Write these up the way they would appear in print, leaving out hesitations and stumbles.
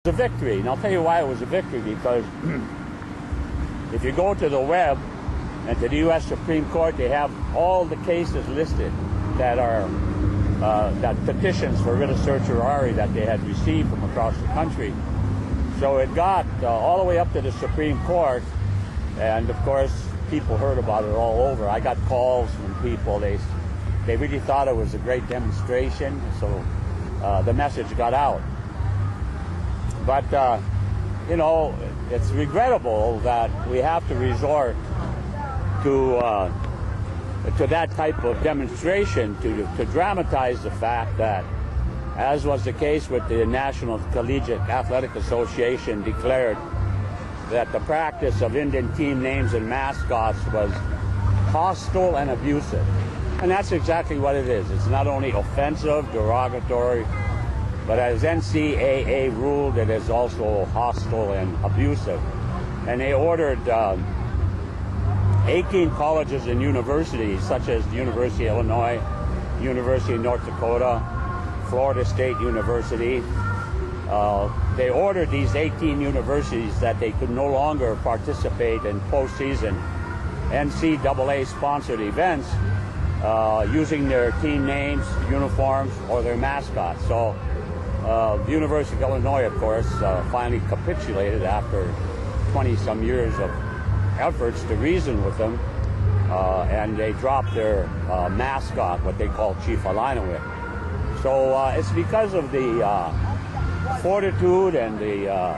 a victory, and I'll tell you why it was a victory, because if you go to the web and to the U.S. Supreme Court, they have all the cases listed that are that petitions for writ of certiorari that they had received from across the country. So it got all the way up to the Supreme Court, and of course people heard about it all over. I got calls from people. They really thought it was a great demonstration, so the message got out. But you know, it's regrettable that we have to resort to that type of demonstration to dramatize the fact that, as was the case with the National Collegiate Athletic Association, declared that the practice of Indian team names and mascots was hostile and abusive. And that's exactly what it is. It's not only offensive, derogatory, but as NCAA ruled, it is also hostile and abusive. And they ordered 18 colleges and universities, such as the University of Illinois, University of North Dakota, Florida State University. They ordered these 18 universities that they could no longer participate in postseason NCAA-sponsored events using their team names, uniforms, or their mascots. So the University of Illinois, of course, finally capitulated after 20-some years of efforts to reason with them, and they dropped their mascot, what they call Chief Illiniwek. So it's because of the fortitude and the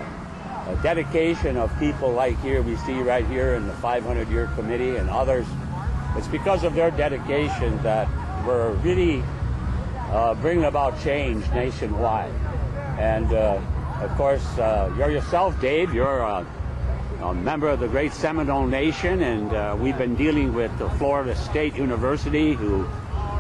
dedication of people like here we see right here in the 500-year committee and others. It's because of their dedication that we're really bringing about change nationwide. And of course, you're yourself, Dave, you're a member of the great Seminole Nation, and we've been dealing with the Florida State University, who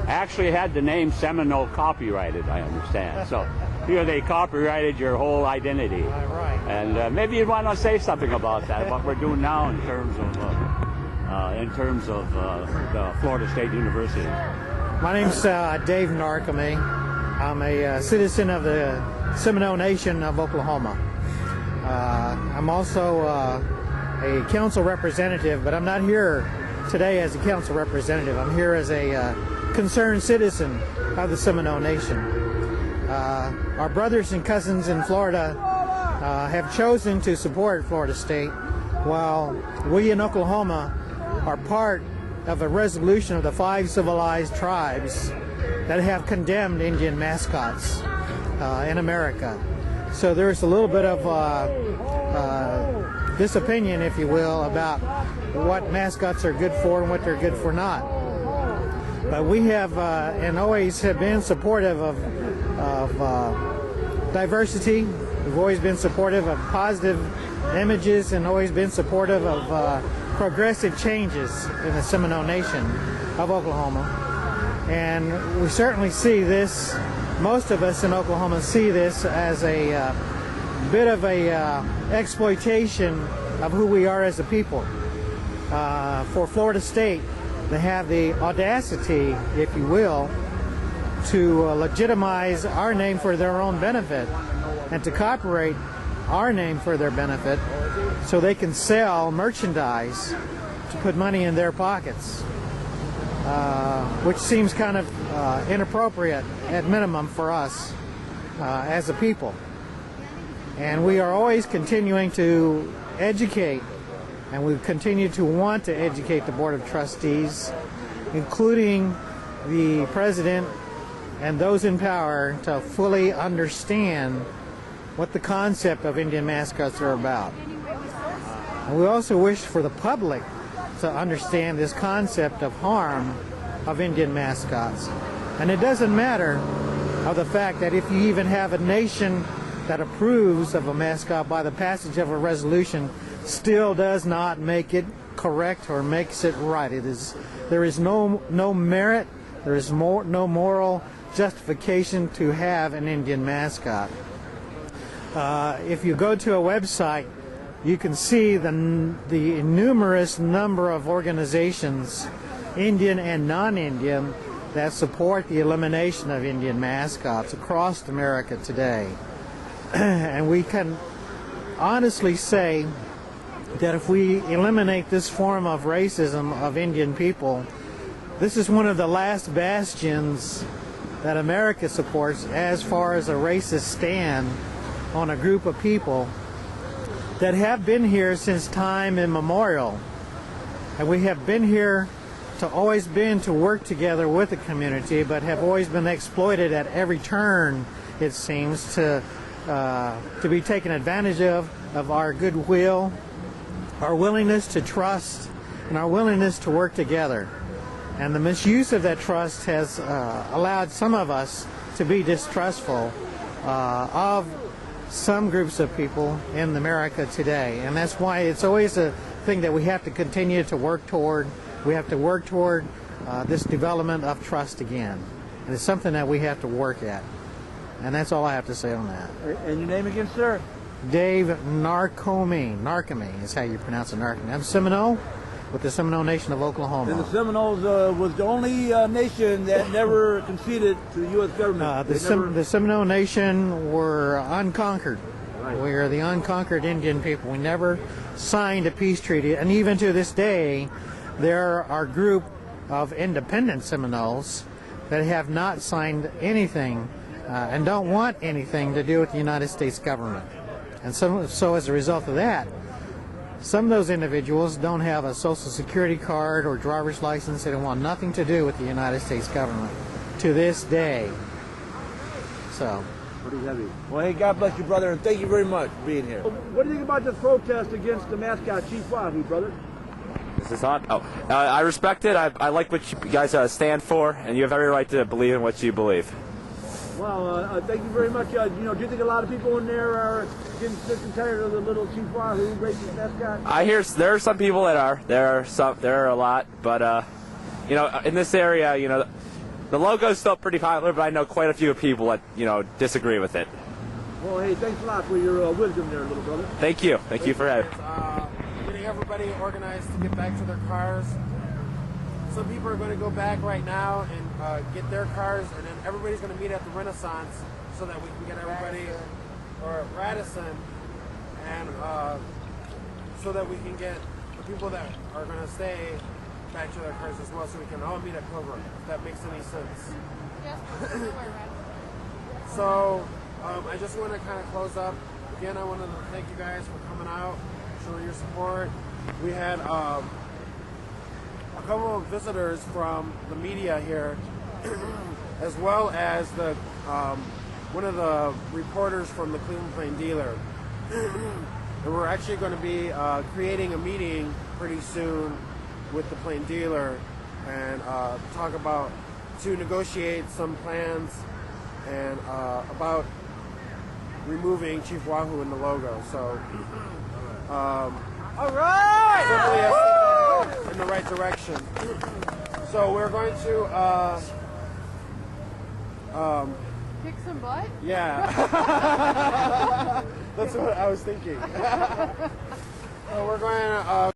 actually had the name Seminole copyrighted, I understand. So here they copyrighted your whole identity. Right. And maybe you'd want to say something about that, what we're doing now in terms of the Florida State University. My name's Dave Narkame. I'm a citizen of the Seminole Nation of Oklahoma. I'm also a council representative, but I'm not here today as a council representative. I'm here as a concerned citizen of the Seminole Nation. Our brothers and cousins in Florida have chosen to support Florida State, while we in Oklahoma are part of a resolution of the 5 civilized tribes that have condemned Indian mascots in America. So there's a little bit of disopinion, if you will, about what mascots are good for and what they're good for not. But we have and always have been supportive of diversity. We've always been supportive of positive images and always been supportive of progressive changes in the Seminole Nation of Oklahoma. And we certainly see this, most of us in Oklahoma see this as a bit of a exploitation of who we are as a people. For Florida State, they have the audacity, if you will, to legitimize our name for their own benefit and to copyright our name for their benefit so they can sell merchandise to put money in their pockets, which seems kind of inappropriate at minimum for us as a people. And we are always continuing to educate, and we continue to want to educate the Board of Trustees, including the President and those in power, to fully understand what the concept of Indian mascots are about. And we also wish for the public to understand this concept of harm of Indian mascots. And it doesn't matter of the fact that if you even have a nation that approves of a mascot by the passage of a resolution, still does not make it correct or makes it right. There is no merit, there is no moral justification to have an Indian mascot. If you go to a website, you can see the numerous number of organizations, Indian and non-Indian, that support the elimination of Indian mascots across America today. And we can honestly say that if we eliminate this form of racism of Indian people, this is one of the last bastions that America supports as far as a racist stand on a group of people that have been here since time immemorial. And we have been here to work together with the community, but have always been exploited at every turn, it seems, to be taken advantage of our goodwill, our willingness to trust, and our willingness to work together. And the misuse of that trust has allowed some of us to be distrustful of some groups of people in America today. And that's why it's always a thing that we have to continue to work toward. We have to work toward this development of trust again. And it's something that we have to work at. And that's all I have to say on that. And your name again, sir? Dave Narcomi is how you pronounce it, Narcomi. I'm Seminole with the Seminole Nation of Oklahoma. And the Seminoles was the only nation that never conceded to the U.S. government. The Seminole Nation were unconquered. Right. We are the unconquered Indian people. We never signed a peace treaty. And even to this day, there are a group of independent Seminoles that have not signed anything and don't want anything to do with the United States government. And so as a result of that, some of those individuals don't have a social security card or driver's license. They don't want nothing to do with the United States government to this day. So. Pretty heavy. Well, hey, God bless you, brother, and thank you very much for being here. What do you think about this protest against the mascot, Chief Wahoo, brother? This is on. Oh, I respect it. I like what you guys stand for, and you have every right to believe in what you believe. Well, thank you very much. Do you think a lot of people in there are getting sick and tired of the little Chief Wahoo racist mascot? I hear there are some people that are. There are a lot, but in this area, the logo is still pretty popular, but I know quite a few people that disagree with it. Well, hey, thanks a lot for your wisdom there, little brother. Thank you. Thank you for having. Getting everybody organized to get back to their cars. Some people are going to go back right now and get their cars, and then everybody's going to meet at the Renaissance so that we can get everybody, or Radisson, and so that we can get the people that are going to stay back to their cars as well, so we can all meet at Pilgrim, if that makes any sense. Yes. So I just want to kind of close up. Again, I wanted to thank you guys for coming out, showing your support. We had a couple of visitors from the media here, as well as the one of the reporters from the Cleveland Plain Dealer. And we're actually going to be creating a meeting pretty soon with the Plain Dealer and talk about, to negotiate some plans and about removing Chief Wahoo in the logo. So All right! in the right direction. So we're going to Kick some butt? yeah. That's what I was thinking. So we're going to